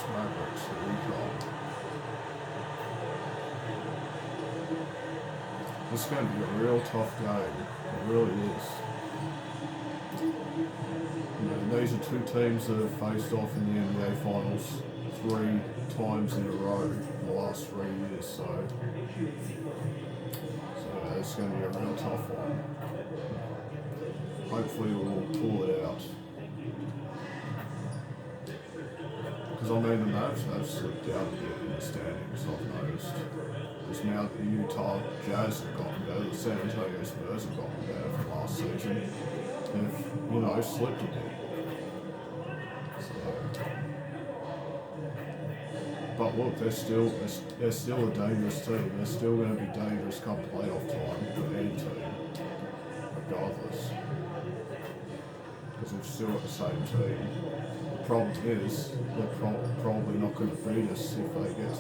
Dallas Mavericks. Here we go. This is going to be a real tough game. It really is. You know, these are two teams that have faced off in the NBA Finals 3 times in a row in the last 3 years, so it's going to be a real tough one. Hopefully we'll pull it out. Because I mean the Mavs have slipped out a bit in the standings, I've noticed. Because now the Utah Jazz have gotten better, the San Antonio Spurs have gotten better from last season. They've, slipped a bit. But look, they're still a dangerous team. They're still going to be dangerous come playoff time for any team, regardless. Because they've still got the same team. The problem is they're probably not going to beat us if they get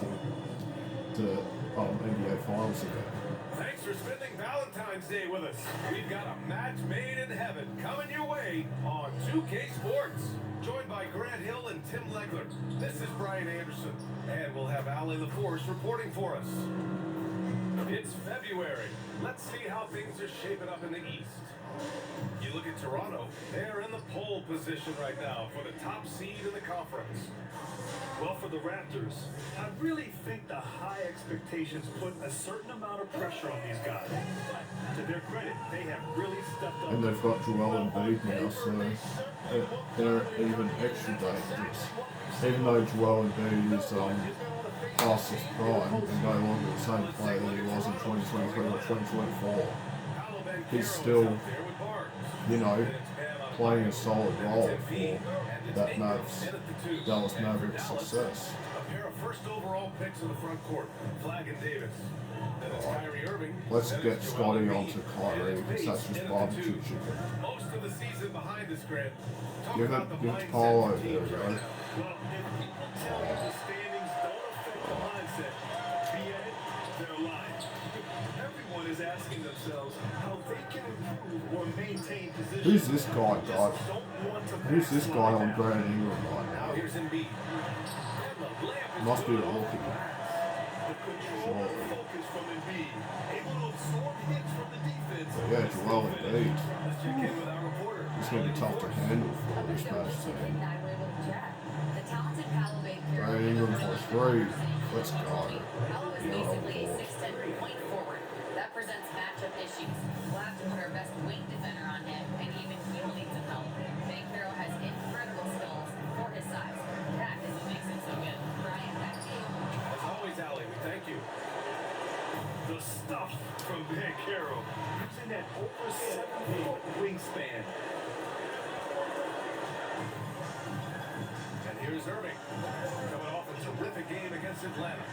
to the NBA Finals again. Thanks for spending Valentine's Day with us. We've got a match made in heaven coming your way on 2K Sports. Joined by Grant Hill and Tim Legler. This is Brian Anderson, and we'll have Allie LaForce reporting for us. It's February. Let's see how things are shaping up in the East. You look at Toronto, they're in the pole position right now for the top seed in the conference. Well, for the Raptors, I really think the high expectations put a certain amount of pressure on these guys. But to their credit, they have really stepped up. And they've got Joel Embiid now, so they're even extra dangerous. Even though Joel Embiid is past his prime and no longer the same player that he was in 2023 or 2024, he's still, playing a solid role for that Dallas Mavericks success. A pair of first overall picks in the front court, Flag and Davis. Then it's Kyrie Irving. Let's get Scotty onto Kyrie because that's just barbecue chicken. Most of the season behind us, Grant. Give it to Paulo, there we go. Well, if people tell you the standings don't affect the mindset, be it, they're lying. Everyone is asking themselves how they can improve or maintain position. Who's this guy, God? Who's this guy on Brand Ingram right now? Here's Embiid. Must be the rookie. The control and focus from Embiid, able to absorb hits from the defense. Yeah, Joel Embiid. Let's check in with our reporter. It's going to be tough to handle for this match team. Brand Ingram for 3. Let's go. That presents matchup issues. We'll have to put our best wing defender on him, and even he'll need some help. Banchero has incredible skills for his size. That is what makes him so good. Brian, back to you. As always, Allie, we thank you. The stuff from Banchero, using that over 7-foot wingspan. And here's Irving, coming off a terrific game against Atlanta.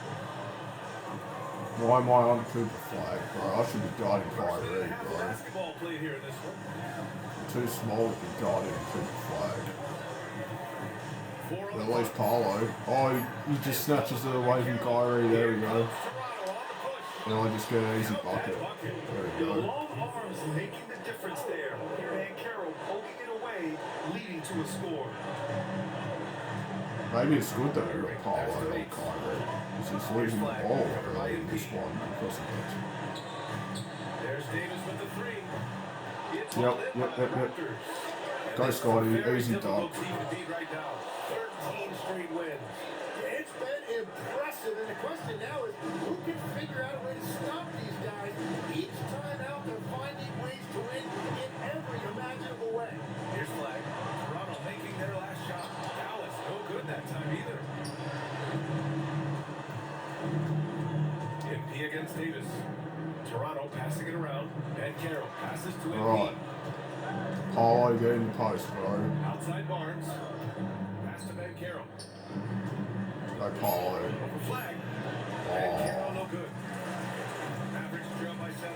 Why am I on Cooper Flag, bro? I should be guarding Kyrie, bro. Basketball played here in this one. Too small to be guarding Cooper Flag. But at least Paulo. Oh, he just snatches it away from Kyrie. There we go. And I just get an easy bucket. There we The go. long arms making the difference there. Banchero poking it away, leading to a score. Maybe it's good that we got Paulo on Kyrie. Because he's losing the ball early in this one because of it. There's Davis with the 3. It's Yep. Go Scotty, easy dunk. 13 straight wins. It's been impressive, and the question now is who can figure out a way to stop these guys? Each time out, they're finding ways to win in every imaginable way. Here's Flag. Toronto making their last shot. Dallas, no good that time either. MP against Davis. Toronto passing it around. Banchero passes to MP. Right. Paulo getting the post, bro. Outside Barnes. Pass to Banchero. Go Paulo. Over Flag. Oh. Banchero, no good. Mavericks trail by 7.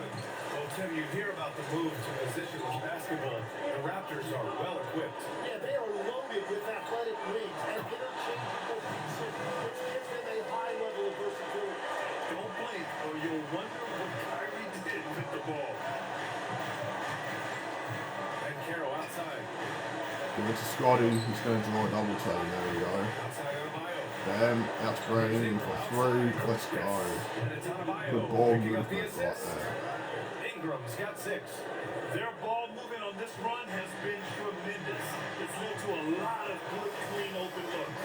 Well, Tim, you hear about the move to positionless basketball. The Raptors are well equipped. Yeah, they are loaded with athletic wings and interchangeable pieces, which gives them a high level of versatility. Don't blink or you'll wonder what Kyrie did with the ball. Banchero outside. Give it to Scotty. He's going to draw a double team. There we go. Outside Adebayo. Bam, out to Brady for 3. Let's go. And it's Adebayo Good ball picking up the movement right assist. there. Ingram's got 6. Their ball movement on this run has been tremendous. It's led to a lot of good, clean, open looks.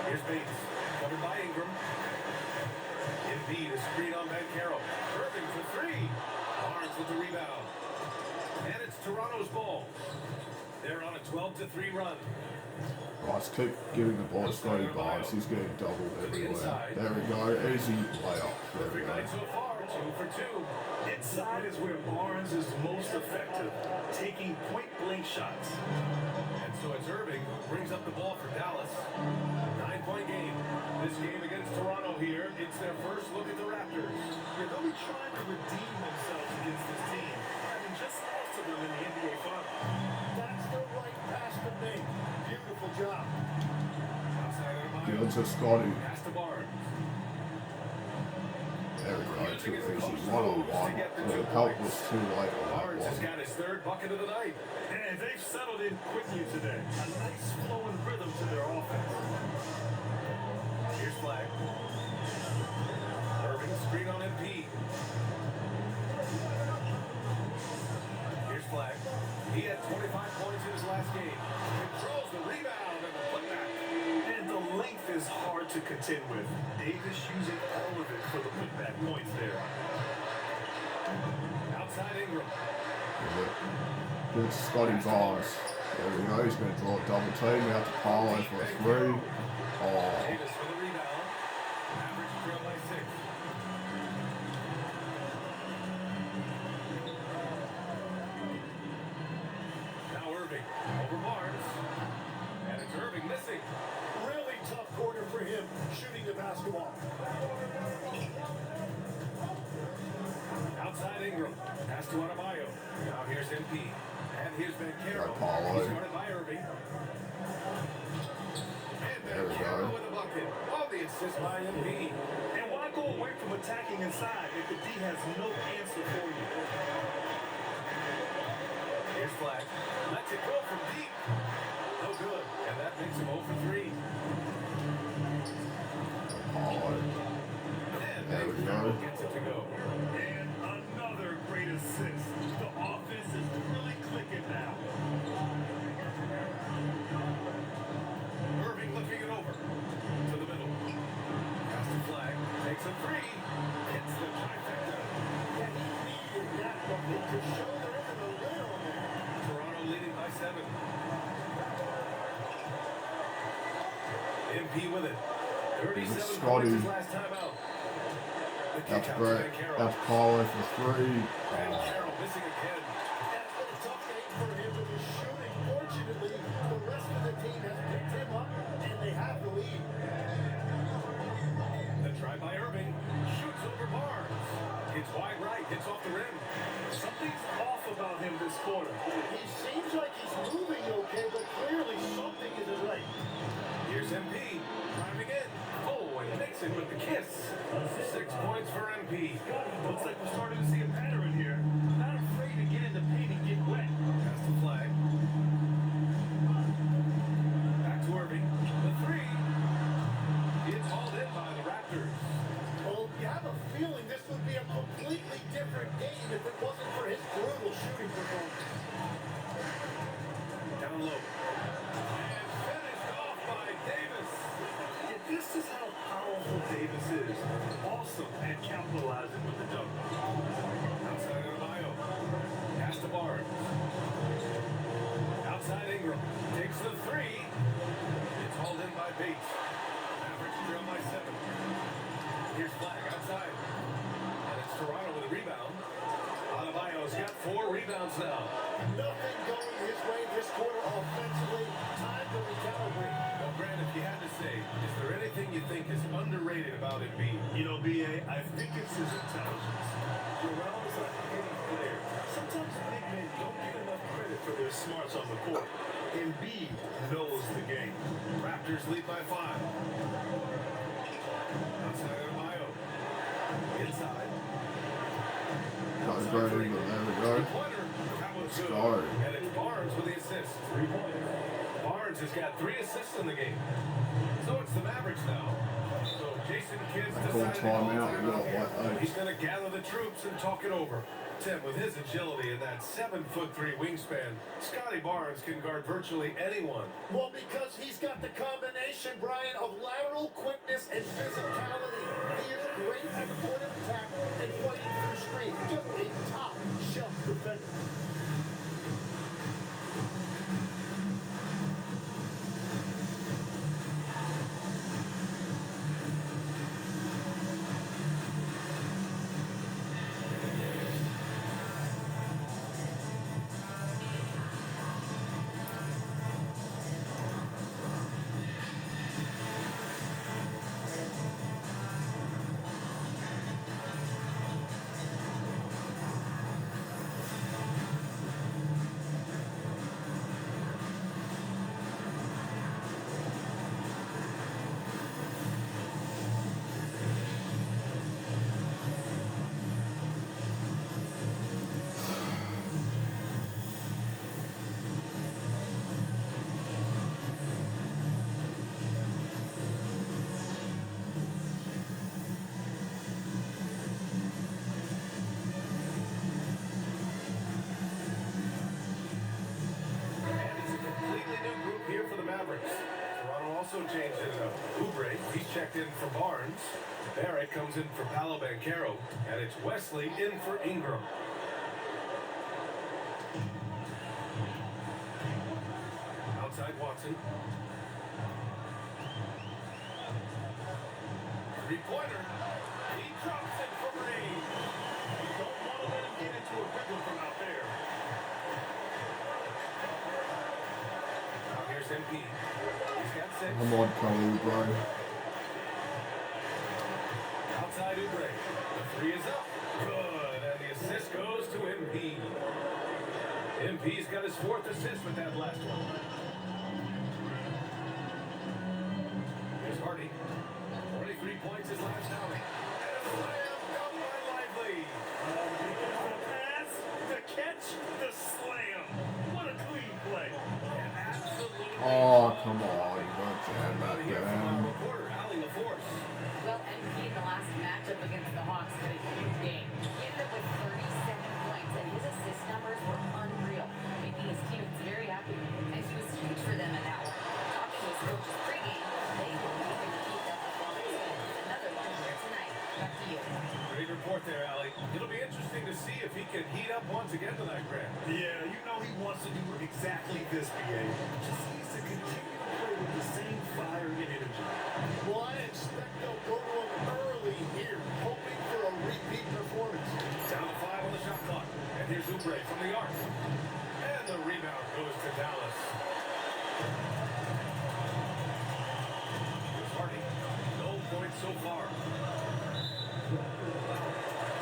Here's Bates, covered by Ingram. Embiid is screen on Bankero. Irving for 3. Barnes with the rebound. And it's Toronto's ball. They're on a 12-3 run. Guys, keep giving the ball to Scotty Barnes. He's getting doubled everywhere. There we go. Easy layup. There we Every go. night so far, 2 for 2. Inside is where Barnes is most effective, taking point-blank shots. And so it's Irving who brings up the ball for Dallas. 9-point game. This game against Toronto here, it's their first look at the Raptors. Yeah, they'll be trying to redeem themselves against this team. I mean, just lost to them in the NBA Finals. That's the right pass to make. Beautiful job. Outside Adebayo. Good to Scotty. Pass to Barnes. There we go. Too easy. 1-on-1. The help was too late on that Barnes has one. got his 3rd bucket of the night. And they've settled in quickly today. A nice flowing rhythm to their offense. Here's Flag. Irving screen on MP. Here's Flag. He had 25 points in his last game. Controls the rebound and the putback. And the length is hard to contend with. Davis using all of it for the putback points there. Outside Ingram. Good to Scotty Barnes. There we go. He's going to draw a double team. Out to Parlow for a 3. Oh. Davis for the rebound. Mavericks trail by 6. Now Irving over Barnes. And it's Irving missing. Really tough quarter for him shooting the basketball. Outside Ingram. Pass to Adebayo. Now here's MP. And here's Bankero. Apollo. He's guarded by Irving. And There we Bankero go. with a bucket. Oh, the assist by MP. And why go away from attacking inside if the D has no answer for you? Here's Flag. Lets it go from deep. No good. And that makes him 0 for 3. Apollo. And There we Bankero go. gets it to go. And another great assist. The offense is really clicking now. Irving looking it over. To the middle. Pass to Flag. Takes a 3. Hits the trifecta. Yeah, he needed that bucket to show there isn't a lid on there. Toronto leading by 7. MP with it. 37 Scotty. points his last time out. The kick That's out to Brett. Bankero. That's Parlow for 3. Bankero missing again. That's been a tough game for him with his shooting. Fortunately, the rest of the team has picked him up, and they have the lead. The try by Irving. Shoots over Barnes. Hits wide right. Hits off the rim. Something's off about him this quarter. He seems like he's moving okay, but clearly something isn't right. Here's MP. Driving in. Oh, and makes it with the kiss. 6 points for MP. Looks like we're starting to see a pattern here. Not afraid to get in the paint and get wet. That's the Flag. Back to Irving. The 3. It's hauled in by the Raptors. Well, you have a feeling this would be a completely different game if it wasn't for his brutal shooting performance. Down low. And finished off by Davis. And this is how powerful Davis is. Awesome at capitalizing with the dunk. Outside Adebayo. Pass to Barnes. Outside Ingram. Takes the 3. It's hauled in by Bates. Mavericks trail by 7. Here's Flag outside. And it's Toronto with a rebound. Adebayo's got 4 rebounds now. Nothing going his way this quarter offensively. Time to recalibrate. Well, Grant, if you had to say, is there anything you think is underrated about Embiid? You know, B.A., I think it's his intelligence. Joel's a hitting player. Sometimes big men don't get enough credit for their smarts on the court. Embiid knows the game. Raptors lead by 5. Outside Adebayo. Inside. Got Brady, but there we go. Pointer. That was Let's good. go. And it's Barnes with the assist. 3 points. Barnes has got 3 assists in the game. So it's the Mavericks now. So Jason Kidd's They call decided to timeout, we got here. like 8. He's going to gather the troops and talk it over. Tim, with his agility and that 7'3" wingspan, Scotty Barnes can guard virtually anyone. Well, because he's got the combination, Brian, of lateral quickness and physicality. He is great at the point of attack and fighting through screens. Just a top shelf defender. Toronto also changed it up. Oubre, he's checked in for Barnes. Barrett comes in for Paolo Banchero. And it's Wesley in for Ingram. Outside Watson. Three-pointer. He drops it for Ray. You don't want to let him get into a rhythm from out there. Now here's MP. He's got 6. I'm on Khalil, bro. Outside Oubre. The 3 is up. Good. And the assist goes to MP. MP's got his 4th assist with that last one. Here's Hardy. 23 points his last outing. And a slam dunk by Lively. The pass, the catch, the slam. What a clean play. And absolutely. Oh, come on. You don't jam that down. Reporter, Allie LaForce. Well, MP in the last matchup against the Hawks had a huge game. He ended up with 37 points, and his assist numbers were unreal, making his teammates very happy. And he was huge for them in that one. Talking to his coaches pregame, they believe he can keep that performance. Another one here tonight. Back to you. Great report there, Allie. It'll be interesting to see if he can heat up once again tonight, Grant. Yeah, you know he wants to do exactly this, BA. Just needs to continue to play with the same fire and energy. Well, I expect they'll go to him early here, hoping for a repeat performance. Down to 5 on the shot clock. And here's Oubre from the arc. And the rebound goes to Dallas. Here's Hardy. No points so far.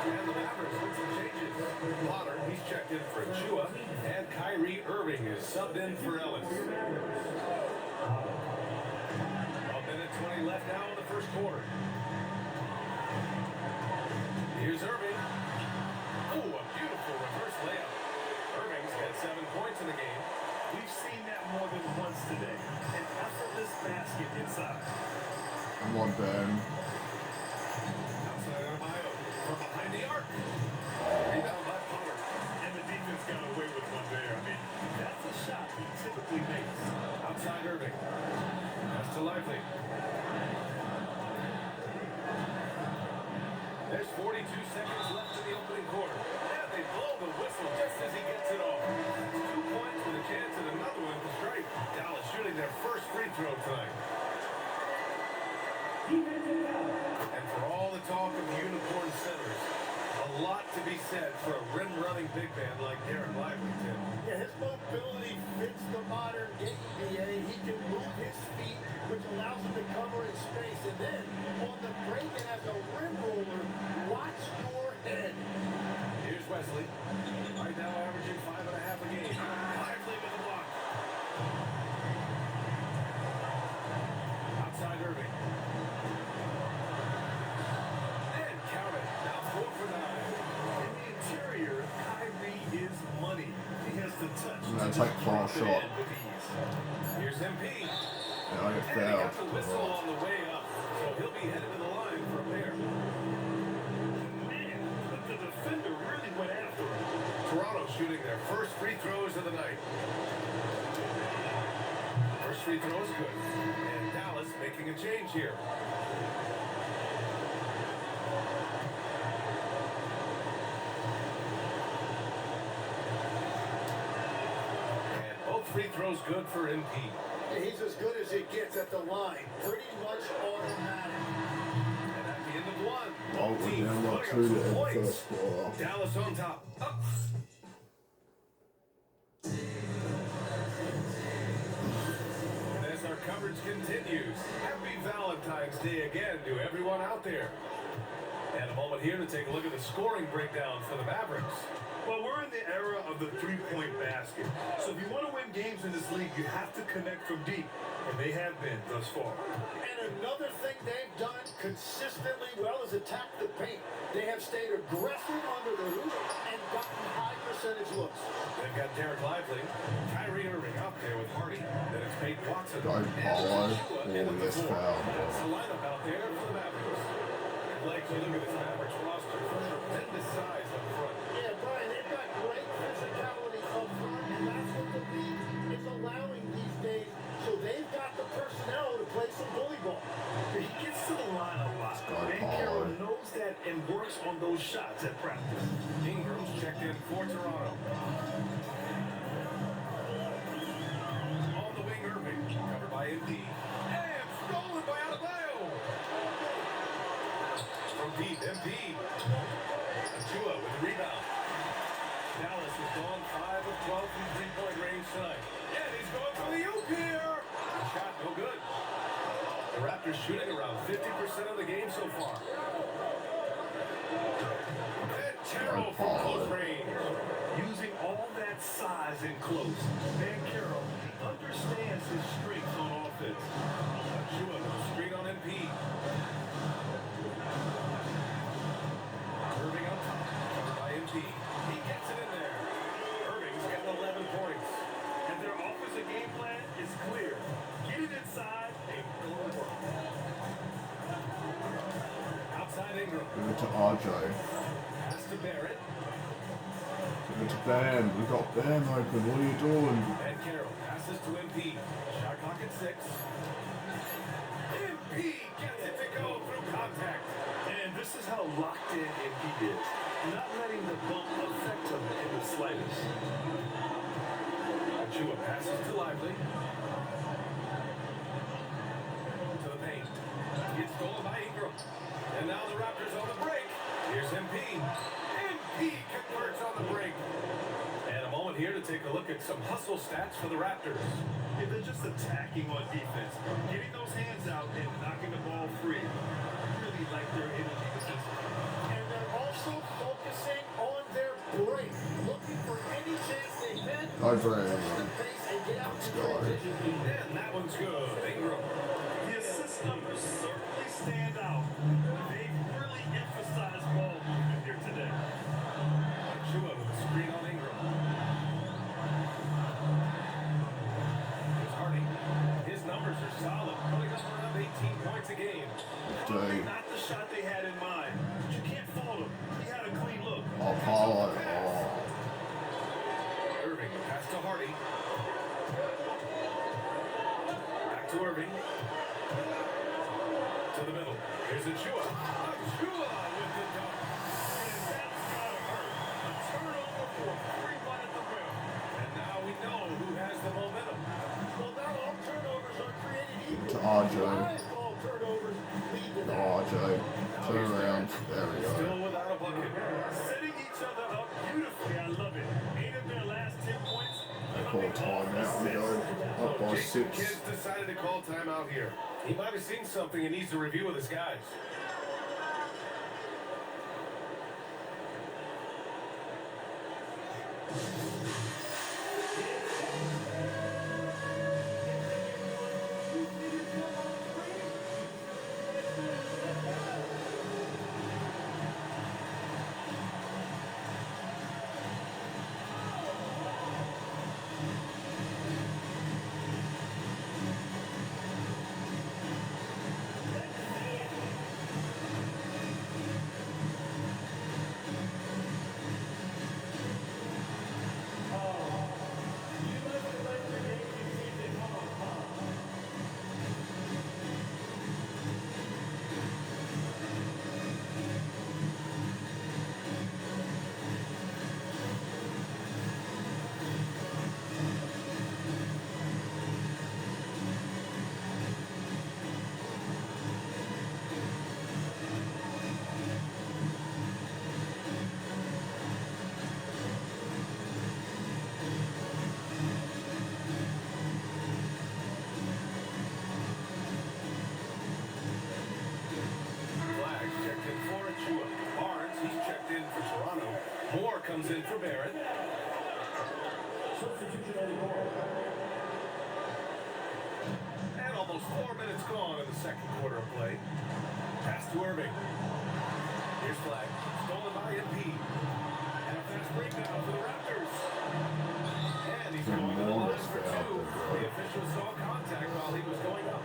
And the Mavericks with some changes. Potter, he's checked in for Chua. And Kyrie Irving is subbed in for Ellis. A minute 20 left now in the first quarter. Here's Irving. Oh, a beautiful reverse layup. Irving's got 7 points in the game. We've seen that more than once today. An effortless basket inside. I'm on Ben. Outside Adebayo from behind the arc. Rebound by Potter. And the defense got away with one there. I mean, that's a shot he typically makes. Outside Irving. That's to Lively. There's 42 seconds left in the opening quarter. And they blow the whistle just as he gets it off. 2 points with a chance at another one to strike. Dallas shooting their first free throw tonight. And for all the talk of unicorn centers, a lot to be said for a rim-running big man like Darren Lively, Tim. Yeah, his mobility fits the modern game, BA. He can move his feet, which allows him to cover his space. And then, on the break and as a rim roller, watch your head. Here's Wesley. Right now averaging 5.5 a game. Lively with the block. Outside Irving. And count it. Now 4 for 9. In the interior, Kyrie is money. He has the touch. I'm gonna take 4 shot. Here's MP. Yeah, I get And he got fouled. the whistle on the way up, so he'll be headed to the line for a pair. Man, but the defender really went after him. Toronto shooting their first free throws of the night. First free throw is good. And Dallas making a change here. And both free throws good for MP. He's as good as it gets at the line. Pretty much automatic. And at the end of one, Oh, both we're teams down by putting up 2 some to end points. first quarter. Dallas on top. Up. And as our coverage continues, happy Valentine's Day again to everyone out there. And a moment here to take a look at the scoring breakdown for the Mavericks. Well, we're in the era of the three-point basket. So if you want to win games in this league, you have to connect from deep. And they have been thus far. And another thing they've done consistently well is attack the paint. They have stayed aggressive under the hoop and gotten high percentage looks. They've got Derek Lively, Kyrie Irving out there with Hardy. Then it's Peyton Watson. Go, and Paulo. Joshua in Oh, at the yes, four. foul. That's the lineup out there for the Mavericks. Like you look at this Mavericks roster, tremendous size up front. Yeah, Brian, they've got great physicality up front, and that's what the league is allowing these days. So they've got the personnel to play some bully ball. He gets to the line a lot. Sky And Paulo. Carroll knows that and works on those shots at practice. Ingram's checked in for Toronto. On the wing, Irving, covered by MP. And stolen by Adebayo. From deep, MP. Achua with the rebound. Dallas has gone 5 of 12 from three-point range tonight. And he's going for the oop here. Shot no good. The Raptors shooting around 50% of the game so far. And Terrell from close range. Using all that size and close, Van Carroll understands his strengths on offense. Achua with the screen on MP. Irving up top, covered by MP. He gets it in there. Irving's got 11 points. And their offensive game plan is clear. Get it inside and go to work. Outside Ingram. Give it to RJ. Pass to Barrett. Give it to Bam. We got Bam open. What are you doing? And Carroll passes to MP. Shot clock at 6. MP gets it to go through contact. And this is how locked in MP is. Not letting the bump affect him in the slightest. Achua passes to Lively. To the paint. Gets stolen by Ingram. And now the Raptors on the break. Here's MP. MP converts on the break. And a moment here to take a look at some hustle stats for the Raptors. If they're just attacking on defense, getting those hands out and knocking the ball free. Really like their energy defensively. And they're also focusing on their break, looking for any chance they can to Go, push Bam. the pace and get out to go. transition. And that one's good. Ingram. The assist numbers certainly stand out. They've really emphasized ball movement here today. Achua with a screen on Ingram. Here's Hardy. His numbers are solid, putting up around 18 points a game. Probably Dang. not the shot they had in mind, but you can't fault him. He had a clean look. Oh, Paulo. Oh. Irving, pass to Hardy. Back to Irving. To the middle. Here's Achua. Achua with the dunk. And that's gotta hurt. A turnover for a free run at the rim. And now we know who has the momentum. Well, now all turnovers are created equal. To RJ. All turnovers lead to To that. RJ. Turn around. There we Still go. without a bucket. Setting each other up beautifully. I love it. 8 of their last 10 points. They call timeout. We go up by Jason 6. Kidd decided to call timeout here. He might have seen something and needs to review with his guys. comes in for Barrett. And almost 4 minutes gone in the second quarter of play. Pass to Irving. Here's flag. Stolen by MP. And a fast breakdown for the Raptors. And he's going to the line for two. The official saw contact while he was going up.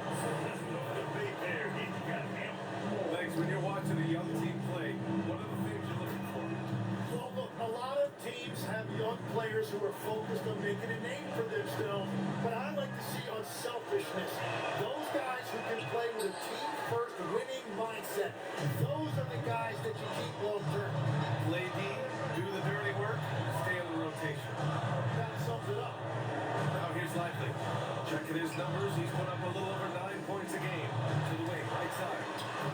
Thanks. When you're watching a young team play, what are the things you're looking for? Well, look, a lot of teams have young players who are focused on making a name for themselves, but I like to see unselfishness. Those guys who can play with a team-first winning mindset, those are the guys that you keep long-term. Play D, do the dirty work, stay in the rotation. That sums it up. Now here's Lively. Checking his numbers, he's put up a little over 9 points a game. To the wing, right side.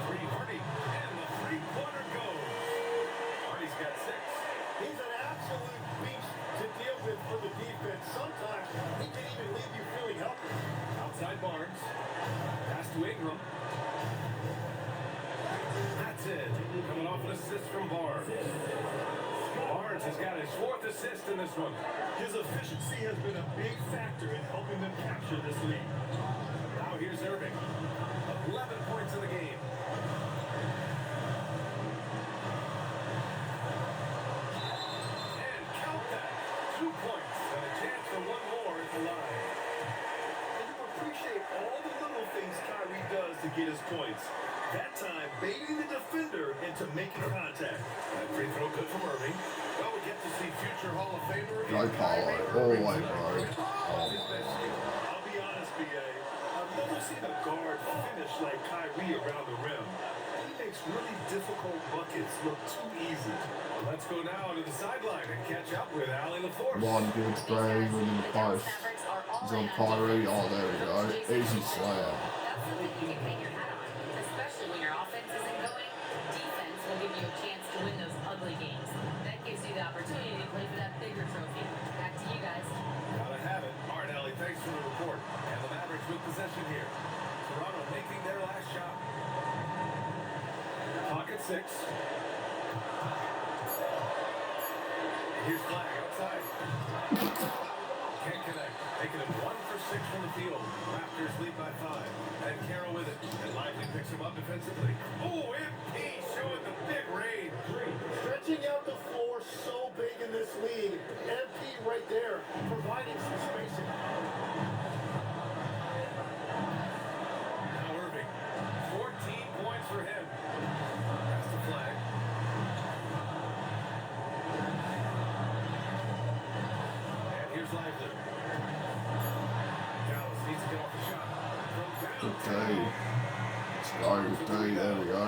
Three, Hardy, and the three-pointer goes. Hardy's got 6. He's an absolute beast to deal with for the defense. Sometimes he can even leave you feeling helpless. Outside Barnes. Pass to Ingram. That's it. Coming off an assist from Barnes. Barnes has got his 4th assist in this one. His efficiency has been a big factor in helping them capture this lead. Now here's Irving. 11 points in the game. And count that. 2 points and a chance for one more at the line. And you appreciate all the little things Kyrie does to get his points. That time, baiting the defender into making contact. That free throw good from Irving. Well, we get to see future Hall of Famer. Go Paulo. All the way, bro. Oh my. I'll be honest, B.A. I've never seen a guard finish like Kyrie around the rim. He makes really difficult buckets look too easy. Well, let's go now to the sideline and catch up with Allie LaForce. Come on, give it to Gray, win in the post. He's on Kyrie. Oh, there we go. Easy slam. That's something you can hang your hat on, especially when your offense isn't going. Defense will give you a chance to win those ugly games. That gives you the opportunity to play for that bigger trophy. Back to you guys. Gotta have it. All right, Allie, thanks for the report. And the Mavericks with possession here. Toronto making their last shot. Clock at 6. Here's flag outside. Can't connect. Taking it 1 for 6 from the field. Raptors lead by 5. And Carroll with it. And Lively picks him up defensively. Oh, MP showing the big range. Stretching out the floor so big in this league. MP right there, providing some spacing. Now Irving. 14 points for him. That's the flag. And here's Lively. Dallas needs to get off the shot. From Good downtown. day. Let's go. Good day. There we go.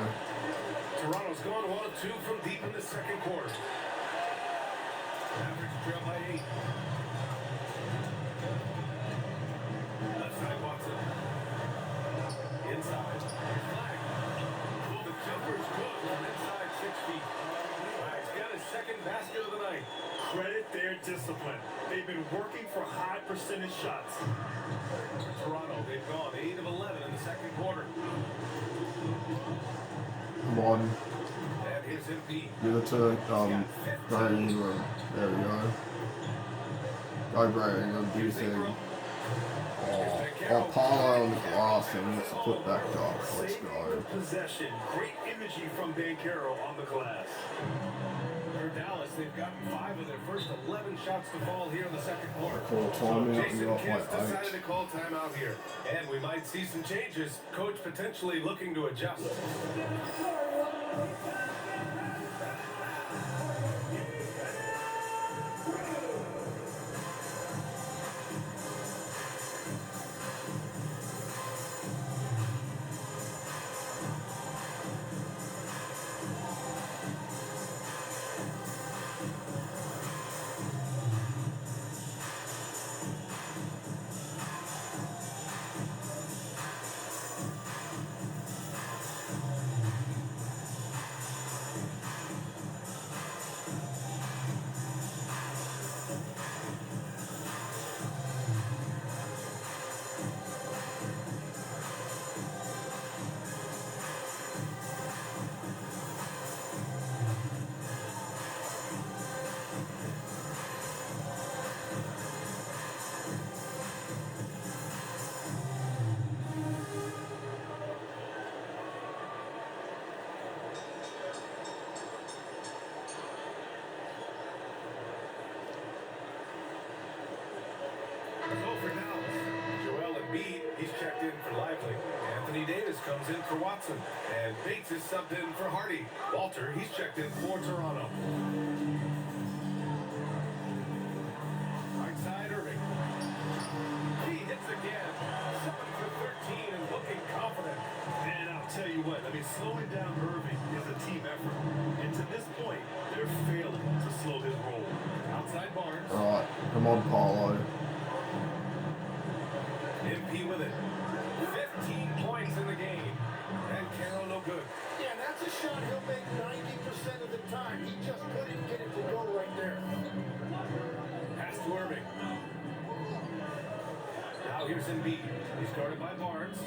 Toronto's gone 1 of 2 from deep in the second quarter. Mavericks trail by 8. Left side Watson. Inside. Flag. Oh, the jumper's good from inside 6 feet. Flag's got his second basket of the night. Credit their discipline. They've been working for high percentage shots. For Toronto, they've gone 8 of 11 in the second quarter. Come on. And here's MP. Give it to Gray Ingram. There we go. Go Gray Ingram. Do your thing. Oh, Paulo on the glass and needs to put back up. Let's go. Possession. Great imagery from Banchero on the glass. For Dallas, they've gotten 5 of their first 11 shots to fall here in the second quarter. Call timeout. Jason We got Kidd like decided 8. to call timeout here. And we might see some changes. Coach potentially looking to adjust. comes in for Watson. And Bates is subbed in for Hardy. Walter, he's checked in for Toronto. Right side, Irving. He hits again. 7 for 13 and looking confident. And I'll tell you what, I mean, slowing down Irving is a team effort. And to this point, they're failing to slow his roll. Outside Barnes. Right, come on, Paulo. MP with it. 15 points in the game. And Carroll no good. Yeah, that's a shot he'll make 90% of the time. He just couldn't get it to go right there. Pass to Irving. Now here's Embiid. He's guarded by Barnes.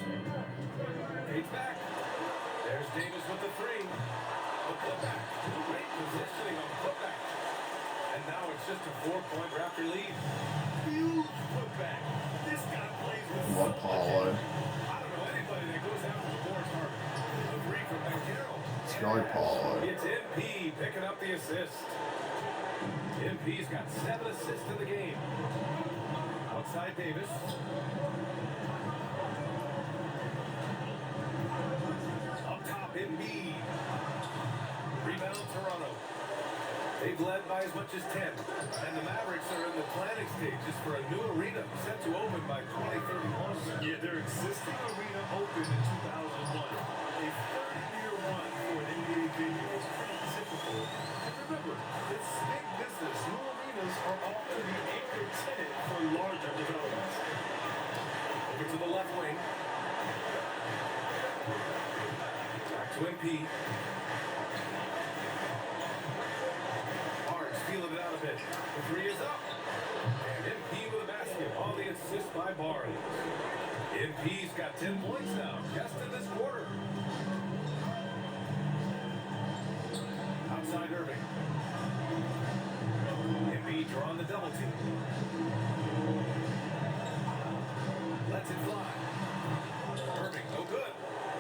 Gates back. There's Davis with the three. The putback. Great positioning on the putback. And now it's just a 4-point Raptor lead. Huge putback. This guy plays with Come on, Paulo. I don't know anybody that goes after the boards harder. The three from Banchero. Let's go, Paulo. It's MP picking up the assist. MP's got 7 assists in the game. Outside Davis. Up top, Embiid. Rebound, Toronto. They've led by as much as 10. And the Mavericks are in the planning stages for a new arena set to open by 2031. Yeah, their existing arena opened in 2001. A 30-year run for an NBA venue is pretty typical. And remember, it's big business. New arenas are often the anchor tenant for larger developments. Over to the left wing. Back to MP. Barnes feeling it out a bit. The three is up. And MP with a basket. All the assists by Barnes. MP's got 10 points now, just in this quarter. Outside Irving. MP drawing the double team. Lets it fly. Irving, no good.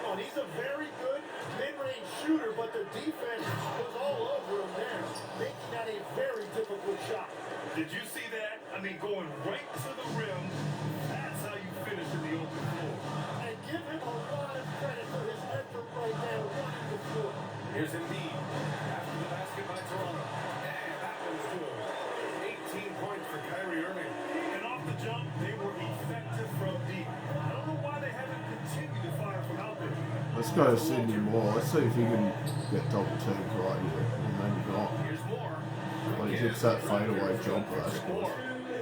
Oh, and he's a very good mid-range shooter, but the defense was all over him there, making that a very difficult shot. Did you see that? I mean, going right to the rim. That's how you finish in the open floor. And give him a lot of credit for his effort right there running the floor. Here's Embiid. After the basket by Toronto. And that one's good. 18 points for Kyrie Irving. And off the jump, they were effective from deep. I don't know why they haven't continued to fire from out there. Let's go to Sydney Moore. Let's see if he can get double teamed right here. And maybe not. Here's more. When he hits that fadeaway jumper, that's good.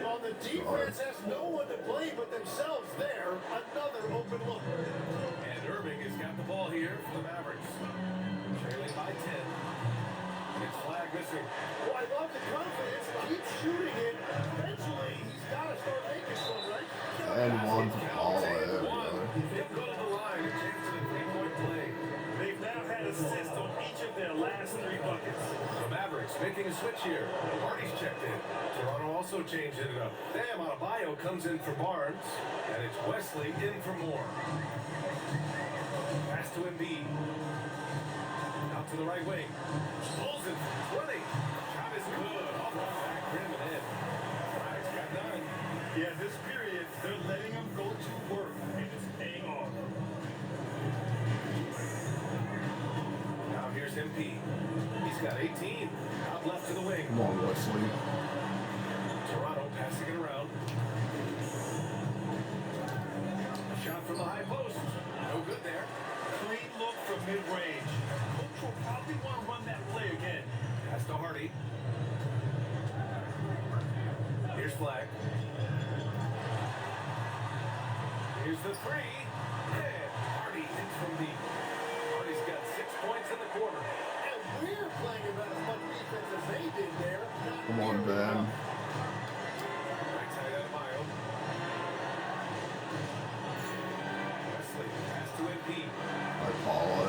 Well, the defense has no one to blame but themselves there. Another open look. And Irving has got the ball here for the Mavericks. Trailing by 10. It's flag missing. Oh, I love the confidence. Keep shooting it. Eventually, he's got to start making some, right? And one for Paulo. There we go. They'll go to the line and chance to the three-point play. They've now had assists on each of their last 3 buckets. The Mavericks making a switch here. Hardy's checked in. Toronto also changed it up. Bam Adebayo comes in for Barnes. And it's Wesley in for Moore. Pass to Embiid. Out to the right wing. Pulls it. 20. Shot is good. Off the back rim and in. Mavericks got 9. Yeah, this period, they're letting them go to work, and it's paying off. Now here's MP. He's got 18. Out left to the wing. Come on, Wesley. Toronto passing it around. A shot from the high post. No good there. Clean look from mid-range. Coach will probably want to run that play again. Pass to Hardy. Here's Flag. Here's the three. And Hardy hits from deep. Hardy's got 6 points in the quarter. And we're playing about as much defense as they did there. Come on, Ben. Right side out of Mayo. Wesley, pass to MP. By Paulo.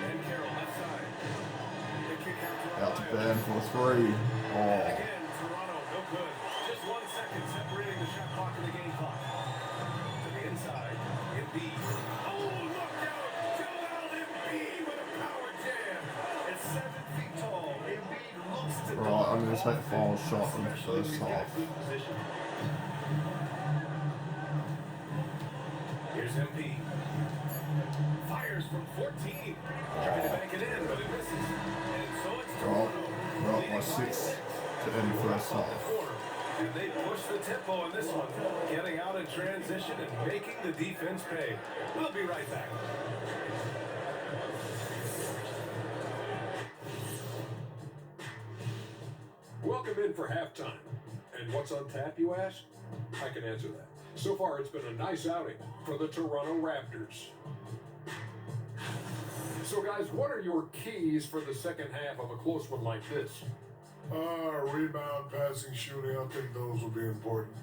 And Carroll left side. The kick Out out to to Ben for 3. Oh. Again, Toronto, no good. Just 1 second separating the shot clock and the game clock. To the inside, Embiid. Oh, look out! Joel Embiid with a power jam. At 7 feet tall, Embiid looks to Right, I'm going to take the final shot in the especially first when he's got half. good position. Here's MP. Fires from 14. Trying to bank it in, but it misses. And so it's Well, Toronto. we're up by leading 6 to end the first off the half. corner. And they push the tempo on this one, getting out in transition and making the defense pay. We'll be right back. Welcome in for halftime. And what's on tap, you ask? I can answer that. So far, it's been a nice outing for the Toronto Raptors. So, guys, what are your keys for the second half of a close one like this? Rebound, passing, shooting. I think those will be important.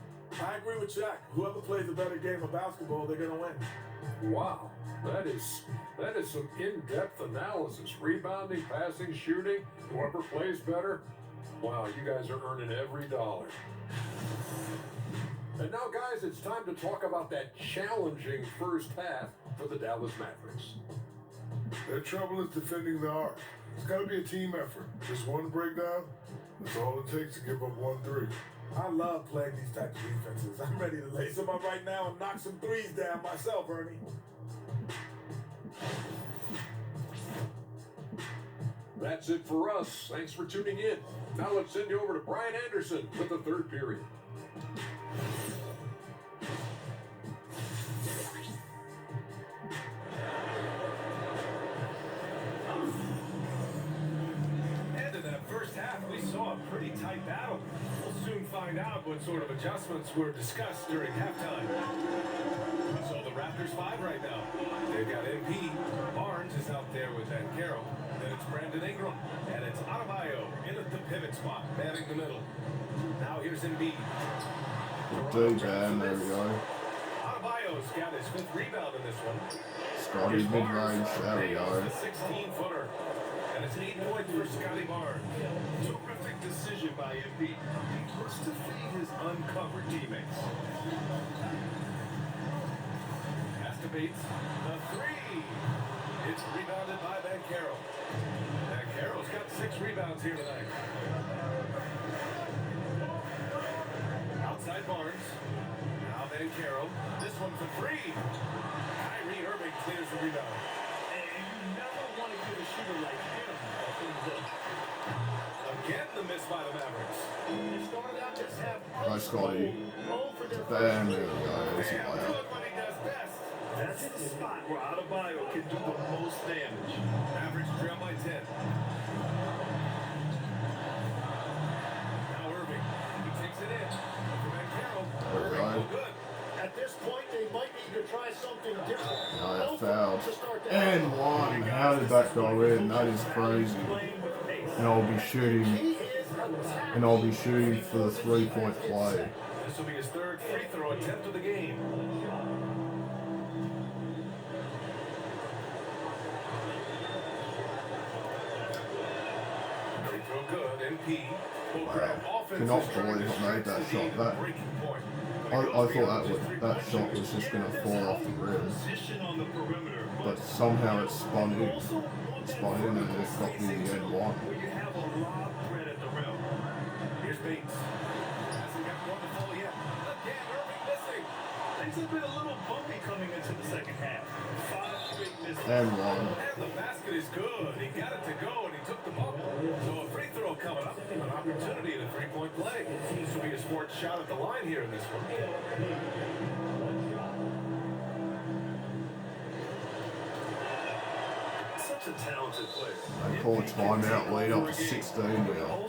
I agree with Jack. Whoever plays a better game of basketball, they're going to win. Wow, that is some in-depth analysis. Rebounding, passing, shooting, whoever plays better. Wow, you guys are earning every dollar. And now, guys, it's time to talk about that challenging first half for the Dallas Mavericks. Their trouble is defending the arc. It's got to be a team effort. Just one breakdown, that's all it takes to give up 1-3. I love playing these types of defenses. I'm ready to lace them up right now and knock some threes down myself, Ernie. That's it for us. Thanks for tuning in. Now let's send you over to Brian Anderson with the third period. End of that first half, we saw a pretty tight battle. We'll soon find out what sort of adjustments were discussed during halftime. So the Raptors 5 right now. They've got MP. Barnes is out there with that Carroll. Then it's Brandon Ingram. And it's Adebayo in at the pivot spot, manning the middle. Now here's Embiid. Dude, man, there we go. Adebayo's got his 5th rebound in this one. Scotty mid-range, there we go. The 16-footer. And it's 8 points for Scotty Barnes. Terrific decision by Embiid. He looks to feed his uncovered teammates. Pass to Bates. The 3. It's rebounded by Van Carroll. Van Carroll's got 6 rebounds here tonight. Outside Barnes. Now Van Carroll. This one for 3. Kyrie Irving clears the rebound. And you never want to give a shooter like him a clean look. Again, the miss by the Mavericks. They started out this half. Nice, Scotty. Bam, there we go. There's a layup. Good when he does best. That's the spot where Adebayo can do the most damage. Mavericks trail by 10. Now Irving. He takes it in. For Van Carroll. There we go. Good. At this point, they might need to try something different. Oh, that Both fouled. to start the And half. one. How did that go in? That is crazy. And I'll be shooting. He is attacking. And I'll be shooting for the 3-point play. This will be his 3rd free throw attempt of the game. Free throw good. MP will grab offensive Cannot stride believe to I made that stretch the shot. That breaking point. I thought that shot was just gonna fall off the rim, Position on the perimeter. but somehow it spun in. Spun in and it got me the end one. Where you have a lob threat at the rim. Here's Bates. Hasn't got one to fall yet. Again, Irving missing. Things have been a little bumpy coming into the second half. 5 straight misses. And one. And the basket is good. He got it to go, and he took the bump. So a free throw coming up. An opportunity at a 3-point play. This will be a sports shot at the line here in this one. Such a talented player. They call a timeout, lead up to 16 now.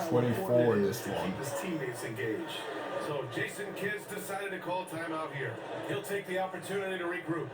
24 in this one. Keep his teammates engaged. So Jason Kidd's decided to call timeout here. He'll take the opportunity to regroup.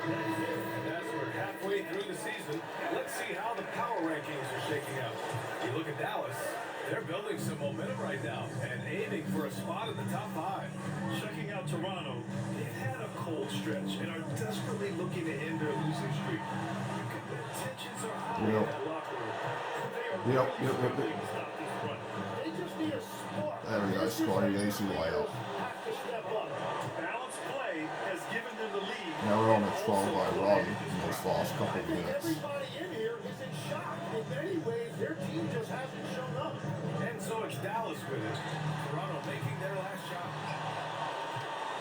As we're halfway through the season, let's see how the power rankings are shaking out. You look at Dallas, they're building some momentum right now and aiming for a spot in the top 5. Checking out Toronto, they've had a cold stretch and are desperately looking to end their losing streak. You can bet tensions are high in that locker room. They are really struggling to stop this run. They just need a spark. There we go, Scotty. Easy way up. Have to step up. Balanced play has given them the lead. Now we're on a 12-way run in these last couple I of think minutes. everybody in here is in shock. In many ways, their team just hasn't shown up. And so it's Dallas with it. Toronto making their last shot.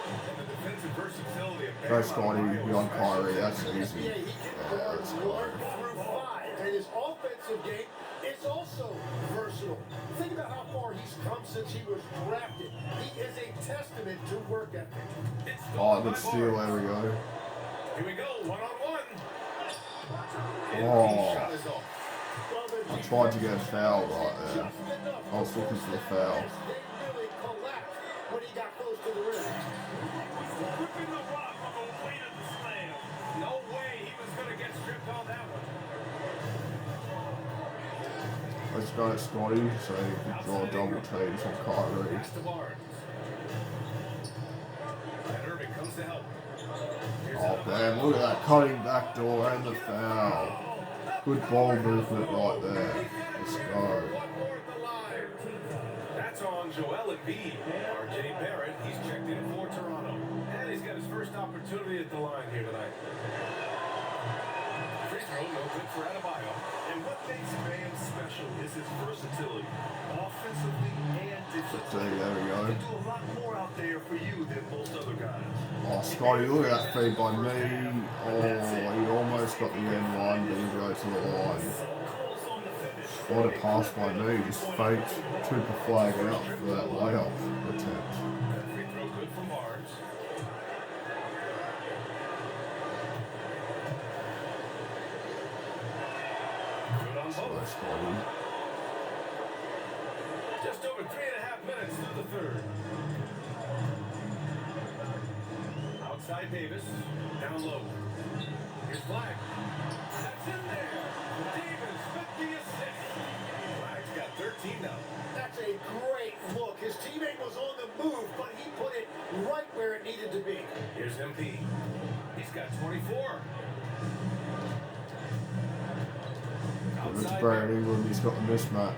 And the defensive versatility of Go, Scotty. We on Kyrie. That's easy. Yeah, he can guard 1 through 5. And his offensive game is also versatile. Think about how far he's come since he was drafted. He is a testament to work ethic. Oh, good steal. There we go. Here we go, 1-on-1. Oh. Shot is off. I tried to get a foul right there. I was looking for the foul. They really collapsed when he got close to the rim. Ripping the rock on the weight of the slam. No way he was going to get stripped on that one. Let's go at Scotty so he can draw double teams on Kyrie. Pass to Barnes. And Irving comes to help. Here's Oh man, look at that cutting back door and the foul. Good ball movement right there. Let's go. one more at the line. That's on Joel Embiid. RJ Barrett, he's checked in for Toronto. And he's got his first opportunity at the line here tonight. Free throw, no good for Adebayo. And what makes Bam special is his versatility, offensively and defensively. There we go. He can do a lot more out there for you than most other guys. Oh, Scotty, look at that feed by me. Oh, he almost got the N1, didn't go to the line. What a pass by me. Just faked, took the flag out for that layup attempt. Free throw good for Barnes. Good on Hello, both. Scotty. Just over 3.5 minutes through the third. Outside Davis, down low. Here's Flag. That's in there. Davis with the assist. Flag's got 13 now. That's a great look. His teammate was on the move, but he put it right where it needed to be. Here's MP. He's got 24. It's Outside Brandon Ingram, he's got the mismatch.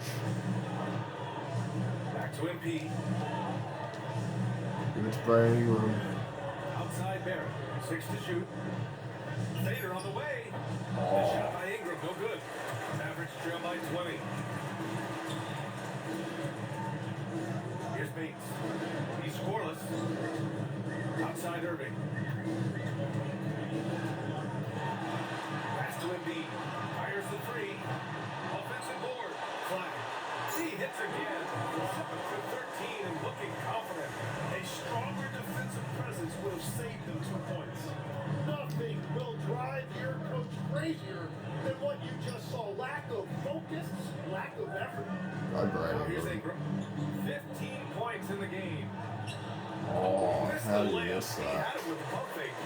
back to MP. Give it to Brandon Ingram. Outside Barrett. 6 to shoot. Fader on the way. The Oh. shot by Ingram, no good. Mavericks trail by 20. Here's Bates. He's scoreless. Outside Irving. Pass to Embiid. Fires the three. Offensive board. Flag. He hits again. 7 for 13 and looking confident. A stronger defensive presence would have saved them 2 points. Nothing will drive your coach crazier than what you just saw. Lack of focus, lack of effort. Go Brandon Here's Ingram. Ingram. 15 points in the game. Oh, Missed how the did you layup. miss He that? had it with the pump fake.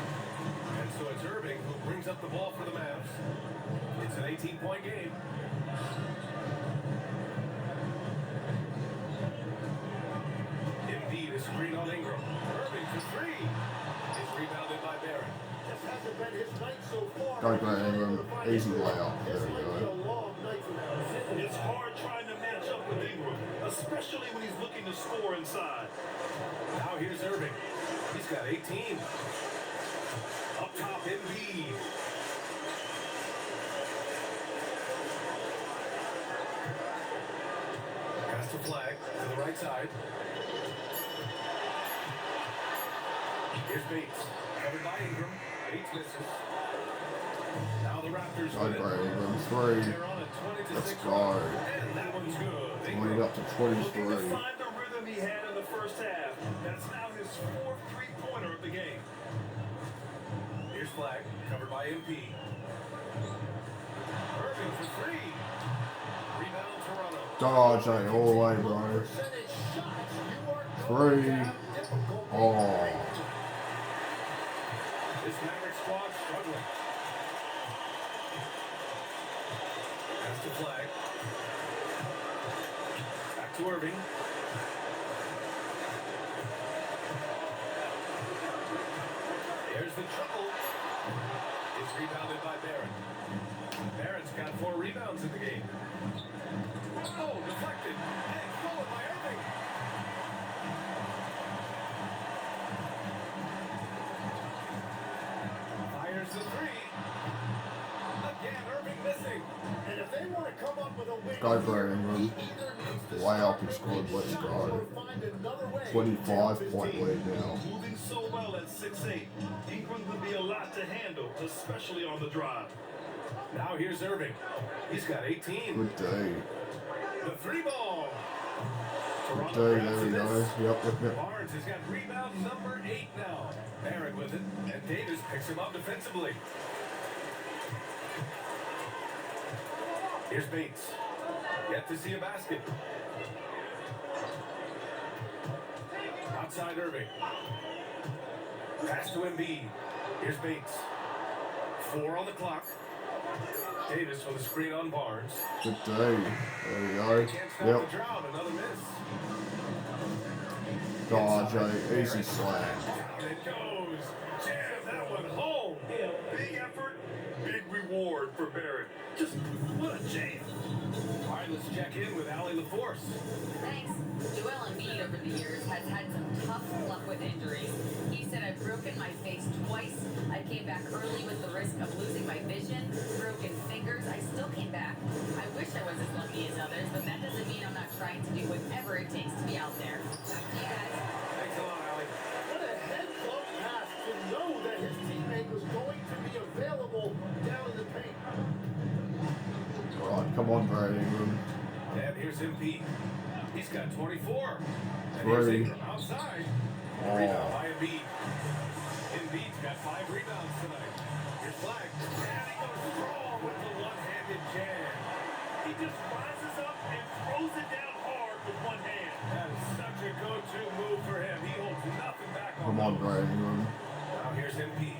And so it's Irving who brings up the ball for the Mavs. It's an 18-point game. Embiid is screen on Ingram. Irving for three. It's rebounded by Barrett. This hasn't been his night so far. Go Brandon Ingram. Easy layup. This There we might be a go. long night for them. It's hard trying to match up with Ingram, especially when he's looking to score inside. Now here's Irving. He's got 18. Up top, Embiid. Pass to Flag to the right side. Here's Bates. Covered by Ingram. Bates misses. Now the Raptors Go win it. Brandon Ingram. 3. They're on a 20-6 Let's run. go. And that one's good. Lead up to Looking to 23. find the rhythm he had in the first half. That's now his 4th three-pointer of the game. Here's Flag, covered by MP. Irving for three. Rebound Toronto. Dodge all the way, bro. Percentage shots, you are 3. difficult. Oh. This Maverick squad struggling. Irving. There's the trouble. It's rebounded by Barrett. Barrett's got 4 rebounds in the game. Oh, deflected. And stolen by Irving. Fires the 3. Again, Irving missing. And if they want to come up with a win, Go for it, Ingram. he either needs to Way up stop and scored. making Let's shots go. or find another way to 25 help his point team. lead now. Moving so well at 6'8", Ingram could be a lot to handle, especially on the drive. Now here's Irving. He's got 18. Good day. The 3 ball. Good Toronto day. grabs There we the go. miss. Yep. Barnes has got rebound number 8 now. Barrett with it, and Davis picks him up defensively. Here's Bates. Yet to see a basket. Outside Irving. Pass to Embiid. Here's Bates. 4 on the clock. Davis with a screen on Barnes. Good day. There we go. Can't stop Yep. the drought. Another miss. Go RJ. Easy slam. Down it goes. Jam that one home. Big effort, big reward for Barrett. Just what a jam. All right, let's check in with Allie LaForce. Thanks. Joel Embiid over the years has had some tough luck with injuries. He said, I've broken my face twice. I came back early with the risk of losing my vision, broken fingers. I still came back. I wish I was as lucky as others, but that doesn't mean I'm not trying to do whatever it takes to be out there. Back to you guys. Thanks a lot, Allie. What a head close pass to know that his teammate was going to be available down in the paint. Alright, come on, Brad Ingram. And here's Embiid. He's got 24. And Three. here's Ingram outside. Oh. Rebound by Embiid. Embiid's got 5 rebounds tonight. Here's Black. And he goes strong with the one-handed jam. He just rises up and throws it down hard with one hand. That is such a go-to move for him. He holds nothing back on Come on, those. Brad Ingram. Now here's Embiid.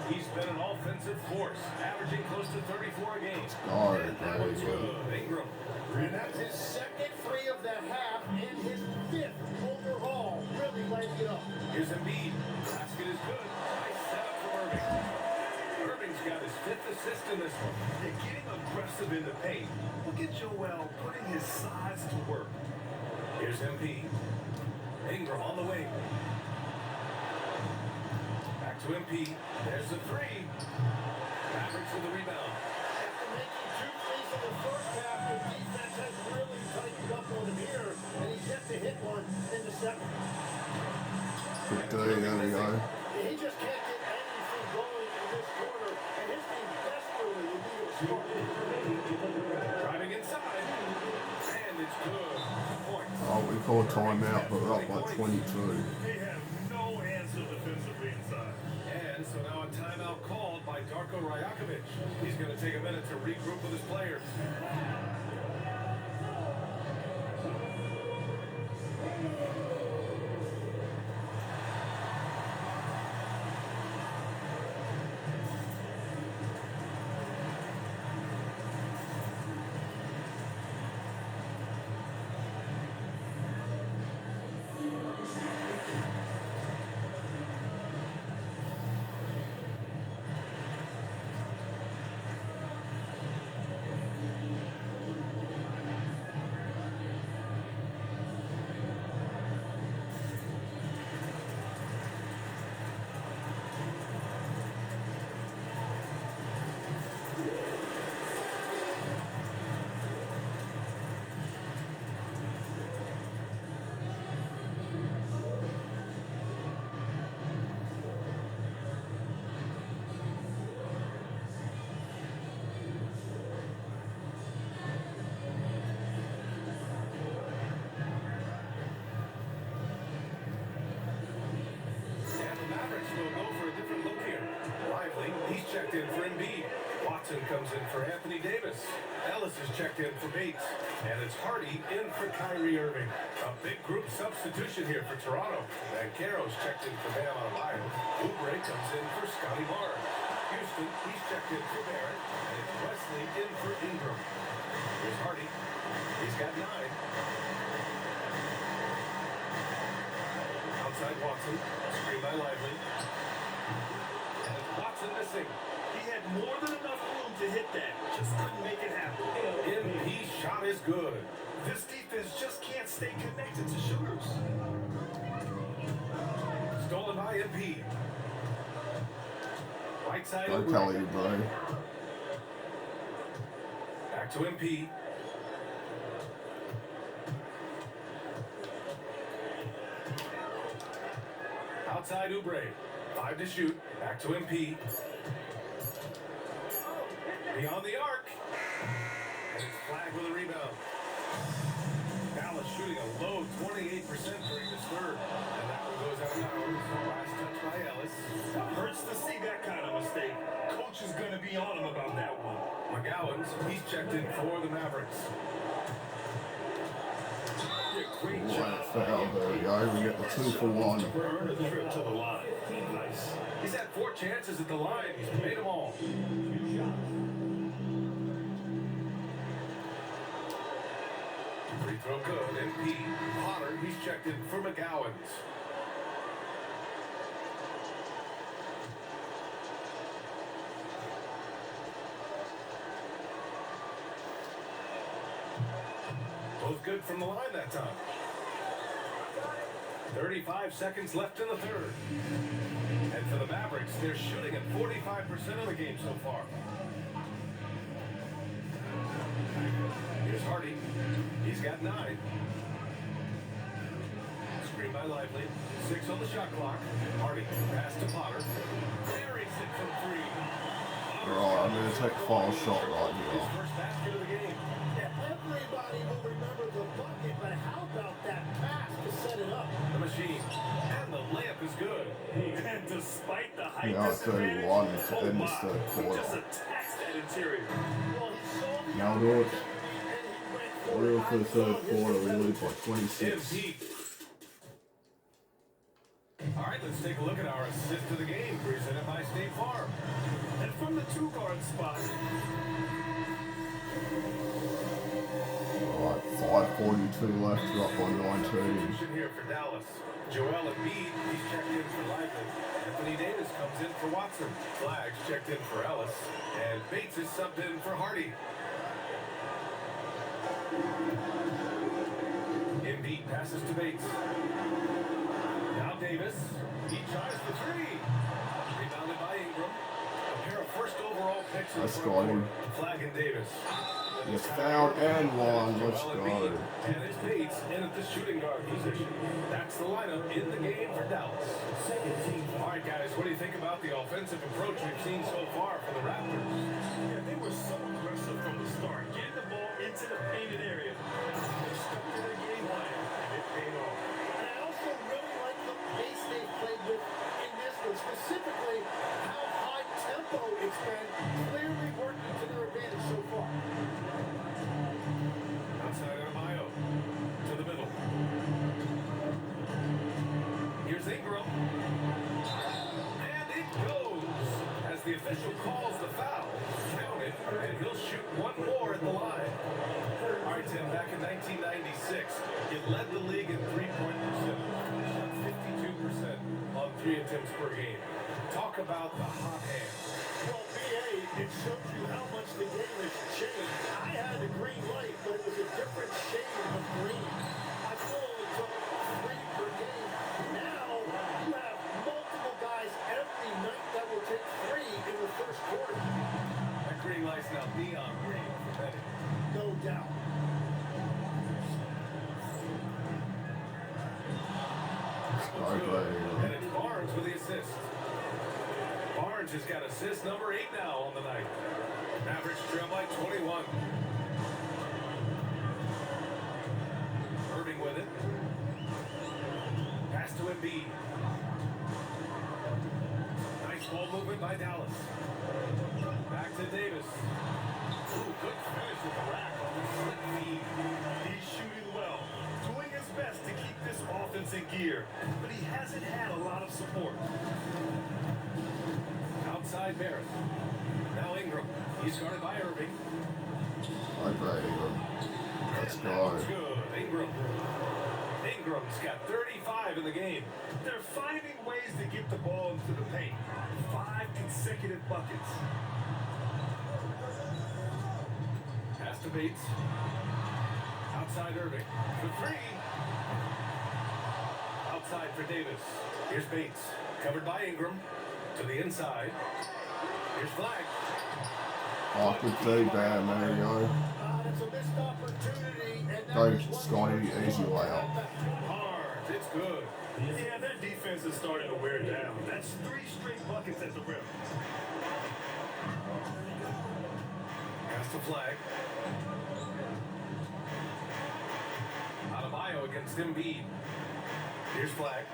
He's been an offensive force, averaging close to 34 a game. Go, And that one's Brad. good. Ingram. And that's his second 3 of the half and his 5th overall. Really lighting it up. Here's Embiid. Basket is good. Nice setup for Irving. Irving's got his 5th assist in this one. They're getting aggressive in the paint. Look at Joel putting his size to work. Here's Embiid. Ingram on the wing. Back to Embiid. There's the 3. Mavericks with the rebound. After making 2 threes in the first half, the defense has really tightened up on him here, and he's yet to hit one in the second. Good day. There we go. He just can't get anything going in this quarter, and his team desperately will need a score. Driving inside. And it's good. 2 points. Oh, we call timeout, but we're up by 22. They have no answer defensively inside. And so now a timeout called by Darko Rajakovic. He's going to take a minute to regroup with his players. checked in for Embiid. Watson comes in for Anthony Davis. Ellis is checked in for Bates. And it's Hardy in for Kyrie Irving. A big group substitution here for Toronto. And Caro's checked in for Bam Adebayo. Oubre comes in for Scotty Barnes. Houston, he's checked in for Barrett. And it's Wesley in for Ingram. Here's Hardy. He's got 9. Watson. Screen by Lively. And it's Watson missing. He had more than enough room to hit that. Just couldn't make it happen. MP shot is good. This defense just can't stay connected to shooters. Stolen by MP. Right side. I tell you, bro. Back to MP. Outside Oubre. 5 to shoot. Back to MP. Beyond the arc. And it's flagged with a rebound. Dallas shooting a low 28% during this third. And that one goes out of bounds. Last touch by Ellis. Hurts to see that kind of mistake. Coach is going to be on him about that one. McGowan's, he's checked in for the Mavericks. Great Right, job. foul there. Yeah, we get the 2 for 1. Earned a trip to the line. Nice. He's had 4 chances at the line. He's made them all. Free throw good. MP. Potter, he's checked in for McGowan's. Both good from the line that time. 35 seconds left in the third. And for the Mavericks, they're shooting at 45% of the game so far. Here's Hardy. He's got 9. Screen by Lively. 6 on the shot clock. Hardy. Pass to Potter. Buries it from 3. Right, I'm going to take a final shot right His here. first basket of the game. Everybody will remember the bucket, but how about that pass to set it up? The machine. And the layup is good. And despite the height Yeah, disadvantage, 31 to end my, this third he quarter. just attacks that interior. Well, he saw the Now look, and he went for we're it. for the I saw third his quarter, we defender. lead by 26. MP. All right, let's take a look at our assist of the game presented by State Farm. And from the 2-guard spot, Alright, 5:42 left, we're up by 19. Substitution here for Dallas. Joel Embiid, he's checked in for Lively. Anthony Davis comes in for Watson. Flags checked in for Ellis. And Bates is subbed in for Hardy. Embiid passes to Bates. Now Davis. He tries the 3. Rebounded by Ingram. A pair of first overall picks in the Let's front go. court. Flag and Davis. Yes, foul and one, let's Joel go. Embiid. And it's Bates in at the shooting guard position. That's the lineup in the game for Dallas. All right, guys, what do you think about the offensive approach we've seen so far from the Raptors? yeah, they were so aggressive from the start, getting the ball into the painted area. They stuck to their game plan, and it paid off. And I also really like the pace they played with in this one, specifically how high tempo it's been, clearly working to their advantage so far. Outside Armayo to the middle. Here's Ingram. And it goes. As the official calls the foul, count it, and he'll shoot one more at the line. All right, Tim, back in 1996, it led the league in three-point percentage. Shot 52% on 3 attempts per game. Talk about the hot hand. Well, BA, it shows you how much the game has changed. I had a green light, but it was a different shade of green. I still only took 3 per game. Now, you have multiple guys every night that will take 3 in the first quarter. That green light's now neon green for Benny. No doubt. And it's Barnes with the assist. Barnes has got assist number 8 now on the night. Mavericks trail by 21. Irving with it. Pass to Embiid. Nice ball movement by Dallas. Back to Davis. Ooh, good finish with the rack on the slip feed. He's shooting well, doing his best to keep this offense in gear, but he hasn't had a lot of support. Outside Barrett. Now Ingram. He's guarded by Irving. Alright, Ingram. Let's go. Good. Ingram. Ingram's got 35 in the game. They're finding ways to get the ball into the paint. 5 consecutive buckets. Pass to Bates. Outside Irving. For 3. Outside for Davis. Here's Bates. Covered by Ingram. To the inside. Here's Flag. Awkward thing, bad Mario. That's a missed opportunity. And Go, Scotty, easy layup. Hard. It's good. Yeah, their defense is starting to wear down. That's 3 straight buckets at the rim. Pass to Flag. Adebayo against Embiid. Here's Flag.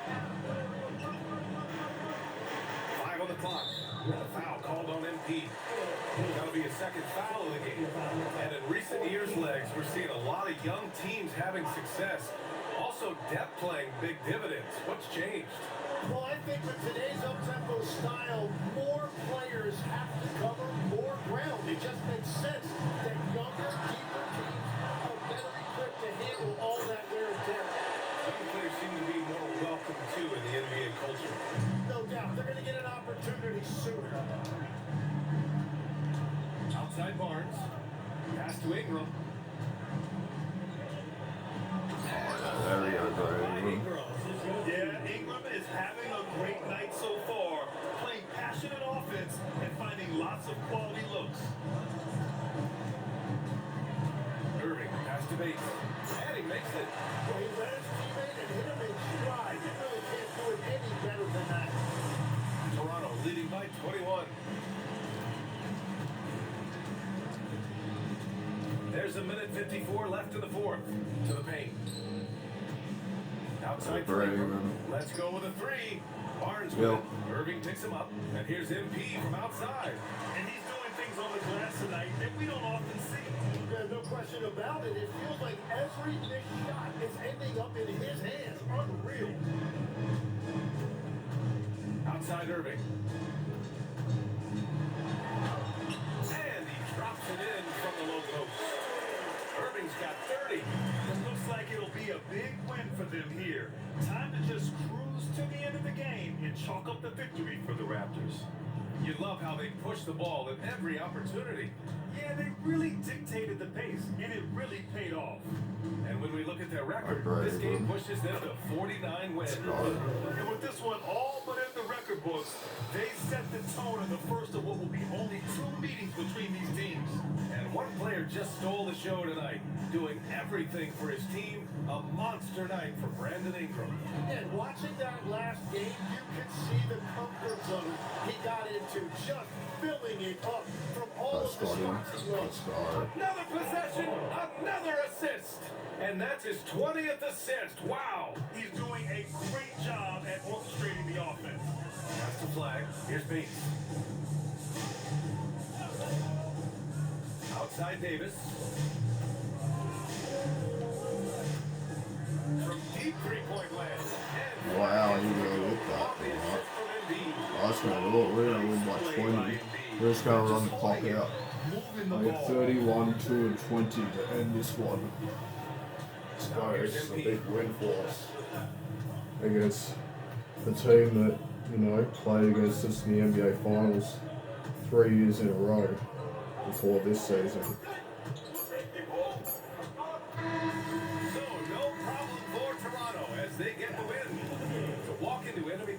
5 on the clock. A foul called on Embiid. That'll be a second foul of the game. And in recent years, Legs, we're seeing a lot of young teams having success. Also, depth playing big dividends. What's changed? Well, I think with today's up-tempo style, more players have to cover more ground. It just makes sense that younger, deeper teams are better equipped to handle all that wear and tear. Young players seem to be more welcome, too, in the NBA culture. No doubt. They're going to get an opportunity sooner. Outside Barnes. Pass to Ingram. There we go, Ingram. Yeah, Ingram is having a great night so far, playing passionate offense and finding lots of quality looks. Irving. Pass to Bates. And he makes it. Well, he read his teammate and hit him in stride. You really can't do it any better than that. Toronto leading by 21. There's a minute 54 left in the fourth. To the paint. Outside for Ingram. Let's go with a 3. Barnes with it. Irving picks him up. And here's MP from outside. And he's doing things on the glass tonight that we don't often see. There's no question about it. It feels like every big shot is ending up in his hands. Unreal. Outside Irving. And he drops it in from the low post. Irving's got 30. It looks like it'll be a big win for them here. Time to just cruise to the end of the game and chalk up the victory for the Raptors. You love how they push the ball at every opportunity. Yeah, they really dictated the pace, and it really paid off. And when we look at their record, this game pushes them to 49 wins. And with this one all but in the record books, they set the tone in the first of what will be only 2 meetings between these teams. And one player just stole the show tonight, doing everything for his team. A monster night for Brandon Ingram. And watching that last game, you could see the comfort zone he got into, just filling it up from all of the shots he lost. Another possession, another assist. And that's his 20th assist. Wow. He's doing a great job at orchestrating the offense. That's the flag. Here's Bates. Outside Davis. From deep three-point land. And Wow, you really hit that. That's going to look. We're going to win by 20. We're just going to run the clock out. We have 31, 2, and 20 to end this one. So it's a big win for us against the team that, you know, played against us in the NBA Finals 3 years in a row before this season. So no problem for Toronto as they get the win to walk into enemy